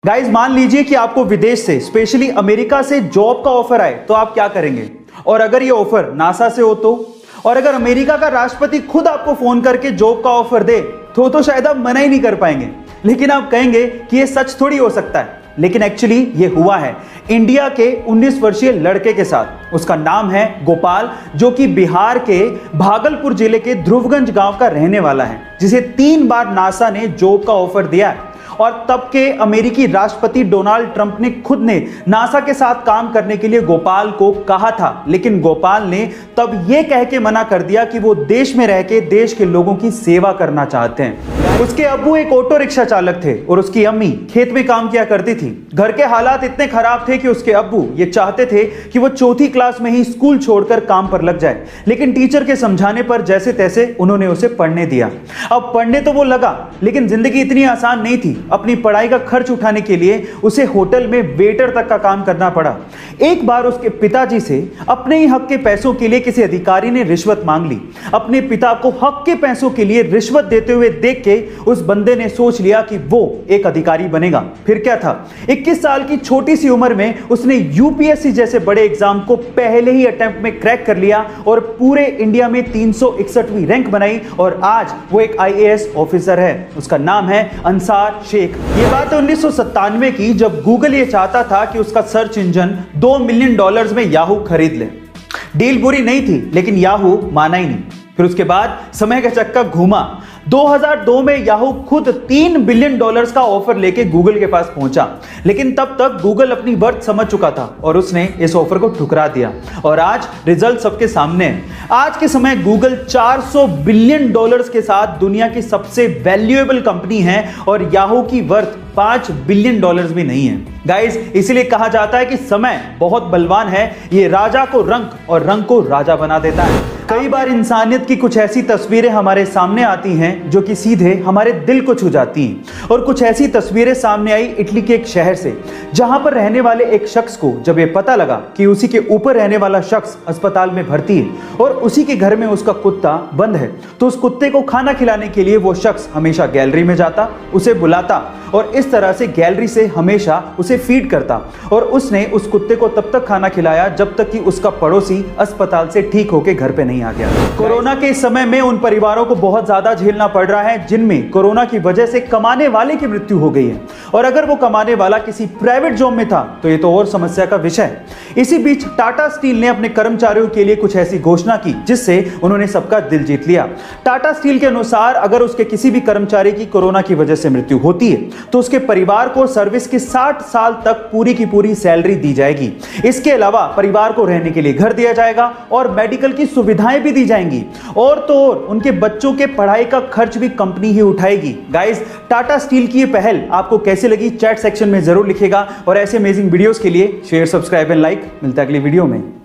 Guys मान लीजिए कि आपको विदेश से स्पेशली अमेरिका से जॉब का ऑफर आए तो आप क्या करेंगे? और अगर ये ऑफर नासा से हो तो? और अगर अमेरिका का राष्ट्रपति खुद आपको फोन करके जॉब का ऑफर दे तो शायद आप मना ही नहीं कर पाएंगे। लेकिन आप कहेंगे कि ये सच थोड़ी हो सकता है, लेकिन एक्चुअली ये हुआ है इंडिया के 19 वर्षीय लड़के के साथ। उसका नाम है गोपाल, जो कि बिहार के भागलपुर जिले के ध्रुवगंज गांव का रहने वाला है, जिसे 3 बार नासा ने जॉब का ऑफर दिया है। और तब के अमेरिकी राष्ट्रपति डोनाल्ड ट्रंप ने खुद ने नासा के साथ काम करने के लिए गोपाल को कहा था, लेकिन गोपाल ने तब यह कह के मना कर दिया कि वो देश में रह के देश के लोगों की सेवा करना चाहते हैं। उसके अब्बू एक ऑटो रिक्शा चालक थे और उसकी अम्मी खेत में काम किया करती थी। घर के हालात इतने खराब थे कि उसके अब्बू ये चाहते थे कि वो 4th क्लास में ही स्कूल छोड़कर काम पर लग जाए, लेकिन टीचर के समझाने पर जैसे तैसे उन्होंने उसे पढ़ने दिया। अब पढ़ने तो वो लगा, लेकिन जिंदगी इतनी आसान नहीं थी। अपनी पढ़ाई का खर्च उठाने के लिए उसे होटल में वेटर तक का काम करना पड़ा। एक बार उसके पिताजी से अपने ही हक के पैसों के लिए किसी अधिकारी ने रिश्वत मांग ली। अपने पिता को हक के पैसों के लिए रिश्वत देते हुए देख के उस बंदे ने सोच लिया कि वो एक अधिकारी बनेगा। फिर क्या था, 21 साल की छोटी सी उम्र में उसने यूपीएससी जैसे बड़े एग्जाम को पहले ही अटेम्प्ट में क्रैक कर लिया और पूरे इंडिया में 361वीं रैंक बनाई और आज वो एक आईएएस ऑफिसर है। उसका नाम है अंसार शेख। ये बात है 1997 की, जब गूगल ये चाहता था कि उसका सर्च इंजन $2 मिलियन में याहू खरीद ले। डील बुरी नहीं थी, लेकिन याहू माना ही नहीं। फिर उसके बाद समय का चक्का घूमा। 2002 में याहू खुद $3 बिलियन का ऑफर लेके गूगल के पास पहुंचा, लेकिन तब तक गूगल अपनी वर्थ समझ चुका था और उसने इस ऑफर को ठुकरा दिया। और आज रिजल्ट सबके सामने है। आज के समय गूगल $400 बिलियन के साथ दुनिया की सबसे वैल्यूएबल कंपनी है और याहू की वर्थ $5 बिलियन भी नहीं है। गाइस, इसीलिए कहा जाता है कि समय बहुत बलवान है, ये राजा को रंक और रंक को राजा बना देता है। कई बार इंसानियत की कुछ ऐसी तस्वीरें हमारे सामने आती हैं जो कि सीधे हमारे दिल को छू जाती हैं। और कुछ ऐसी तस्वीरें सामने आई इटली के एक शहर से, जहां पर रहने वाले एक शख्स को जब ये पता लगा कि उसी के ऊपर रहने वाला शख्स अस्पताल में भर्ती है और उसी के घर में उसका कुत्ता बंद है, तो उस कुत्ते को खाना खिलाने के लिए वो शख्स हमेशा गैलरी में जाता, उसे बुलाता और इस तरह से गैलरी से हमेशा उसे फीड करता। और उसने उस कुत्ते को तब तक खाना खिलाया जब तक कि उसका पड़ोसी अस्पताल से ठीक होकर घर पे नहीं आ गया। कोरोना के समय में उन परिवारों को बहुत ज्यादा झेलना पड़ रहा है जिनमें कोरोना की वजह से कमाने वाले की मृत्यु हो गई है, और अगर वो कमाने वाला किसी प्राइवेट जॉब में था तो ये तो और समस्या का विषय है। इसी बीच टाटा स्टील ने अपने कर्मचारियों के लिए कुछ ऐसी घोषणा की जिससे उन्होंने सबका दिल जीत लिया। टाटा स्टील के अनुसार अगर उसके किसी भी कर्मचारी की कोरोना की वजह से मृत्यु होती है तो उसके परिवार को सर्विस के 60 साल तक पूरी की पूरी सैलरी दी जाएगी। इसके अलावा परिवार को रहने के लिए घर दिया जाएगा और मेडिकल की सुविधाएं भी दी जाएंगी, और तो और उनके बच्चों के पढ़ाई का खर्च भी कंपनी ही उठाएगी। गाइस, टाटा स्टील की ये पहल आपको कैसे लगी चैट सेक्शन में जरूर लिखेगा, और ऐसे अमेजिंग वीडियोस के लिए शेयर, सब्सक्राइब एंड लाइक। मिलता है अगली वीडियो में।